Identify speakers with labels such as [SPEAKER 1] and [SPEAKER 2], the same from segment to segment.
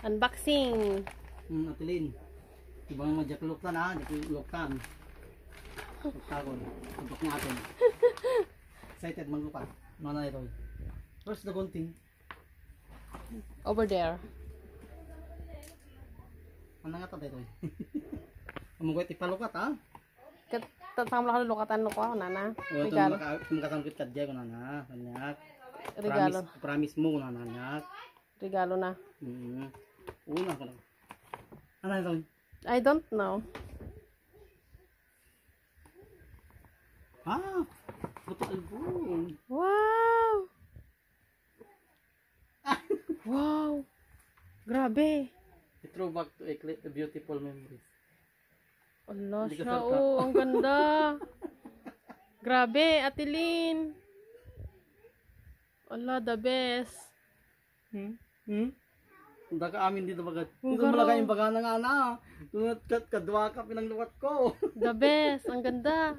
[SPEAKER 1] Unboxing.
[SPEAKER 2] Atilin. Ibang magjakluktan ha, jakluktan. Tagon. Untuk natin. Excited maglupa. Mana ito? Where's the gunting?
[SPEAKER 1] Over there.
[SPEAKER 2] Ano nga ito ito? Amugwet ipalukat ha?
[SPEAKER 1] Tatang lang lukatan ko nana.
[SPEAKER 2] Ito
[SPEAKER 1] Regalo.
[SPEAKER 2] makasangkit ka dyan ko nana. Kanyak.
[SPEAKER 1] Regalo.
[SPEAKER 2] Promise mo nana. Kanyak.
[SPEAKER 1] Regalo na.
[SPEAKER 2] Una ko na. Ano ito?
[SPEAKER 1] I don't know.
[SPEAKER 2] Ah! Puto album.
[SPEAKER 1] Wow! Wow! Grabe!
[SPEAKER 2] A throwback to a beautiful memories.
[SPEAKER 1] Allah
[SPEAKER 2] Hindi ka
[SPEAKER 1] siya,
[SPEAKER 2] salta.
[SPEAKER 1] oh, ang ganda. Grabe, Atilin. Allah, the best.
[SPEAKER 2] Hindi ka amin dito bagat.
[SPEAKER 1] Ang
[SPEAKER 2] Dito
[SPEAKER 1] garo.
[SPEAKER 2] malagay yung baga ng ana. Tunat kadwa ka pinangluwat ko.
[SPEAKER 1] The best, ang ganda.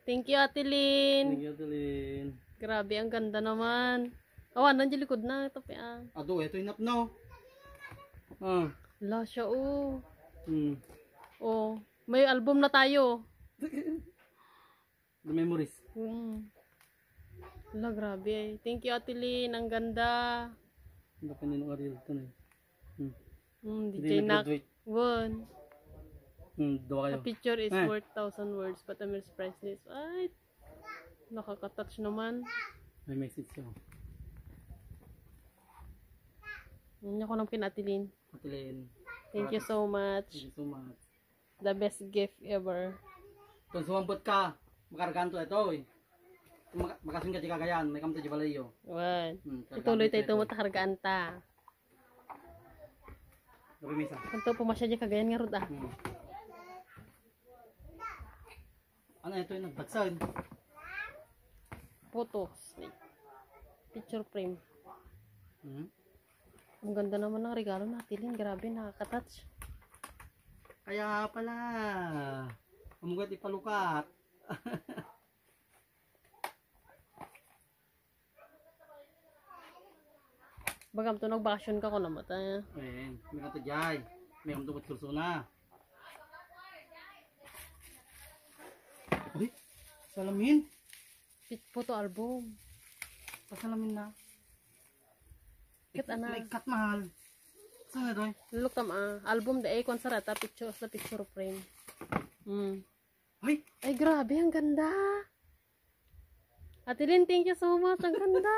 [SPEAKER 1] Thank you, Atilin.
[SPEAKER 2] Thank you, Tulin.
[SPEAKER 1] Grabe, ang ganda naman. Awan, nandiyan likod na. Ito pa.
[SPEAKER 2] Ado, ito yung napno. Ah.
[SPEAKER 1] Allah siya, oh.
[SPEAKER 2] Hmm.
[SPEAKER 1] Oh, may album na tayo.
[SPEAKER 2] The memories.
[SPEAKER 1] Allah, grabe. Thank you, Atilin. Ang ganda.
[SPEAKER 2] Hindi pa ninuaril ito na.
[SPEAKER 1] DJ Nak. One.
[SPEAKER 2] Dua
[SPEAKER 1] A
[SPEAKER 2] kayo.
[SPEAKER 1] picture is worth 1,000 words, but a mere priceless. Ay, nakaka-touch naman.
[SPEAKER 2] May message ko.
[SPEAKER 1] Hindi ako nang pinatilin.
[SPEAKER 2] Tulin.
[SPEAKER 1] Thank you so much.
[SPEAKER 2] Thank you so much.
[SPEAKER 1] The best gift ever.
[SPEAKER 2] Kung sumambot ka, makargaan to ito eh. Makasun ka di kagayan, may kamto di balayo.
[SPEAKER 1] One.
[SPEAKER 2] Kargaan
[SPEAKER 1] Ituloy
[SPEAKER 2] to
[SPEAKER 1] tayo
[SPEAKER 2] ito.
[SPEAKER 1] ito matakargaan ta.
[SPEAKER 2] Gabi misa.
[SPEAKER 1] Kanto pumasya di kagayan nga rod ah.
[SPEAKER 2] Ano ito yung nagbagsan?
[SPEAKER 1] Photos. Picture frame. Ang ganda naman ng regalo natin. Grabe, nakaka-touch.
[SPEAKER 2] Kaya pala. Umugat ipalukat.
[SPEAKER 1] Bagam to nagbakasyon ka ko na mata.
[SPEAKER 2] Ayan, may kato dyan. May kamto ba't kurso na. Uy, salamin.
[SPEAKER 1] Photo album.
[SPEAKER 2] Pasalamin na.
[SPEAKER 1] Kit ana.
[SPEAKER 2] Like cut mahal. Saan na doy?
[SPEAKER 1] Look tam album de kon sarata picture sa picture frame.
[SPEAKER 2] Ay,
[SPEAKER 1] Ay grabe, ang ganda. Atilin, thank you so much. Ang ganda.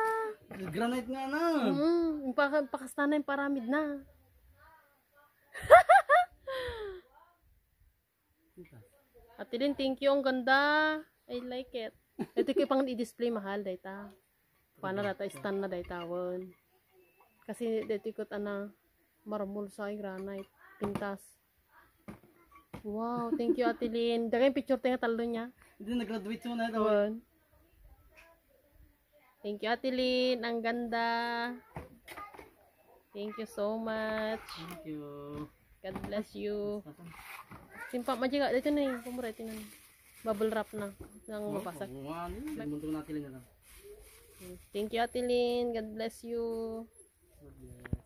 [SPEAKER 2] granite nga na.
[SPEAKER 1] Yung pakastana yung paramid na. Atilin, thank you. Ang ganda. I like it. Ito kayo pang i-display mahal. Dayta. Paano data? Stand na dayta. Kasi dito ko marmol sa granite. Pintas. Wow. Thank you, Atilin. Dagay picture tayo talo niya.
[SPEAKER 2] Hindi nag-graduate mo na ito.
[SPEAKER 1] Thank you, Atilin. Ang ganda. Thank you so much.
[SPEAKER 2] Thank you.
[SPEAKER 1] God bless you. Simpa, majiga. Dito na yung pumurete na. Bubble wrap na. Nang mabasag.
[SPEAKER 2] Muntung natin lang.
[SPEAKER 1] Thank you, Atilin. God bless you.
[SPEAKER 2] Okay.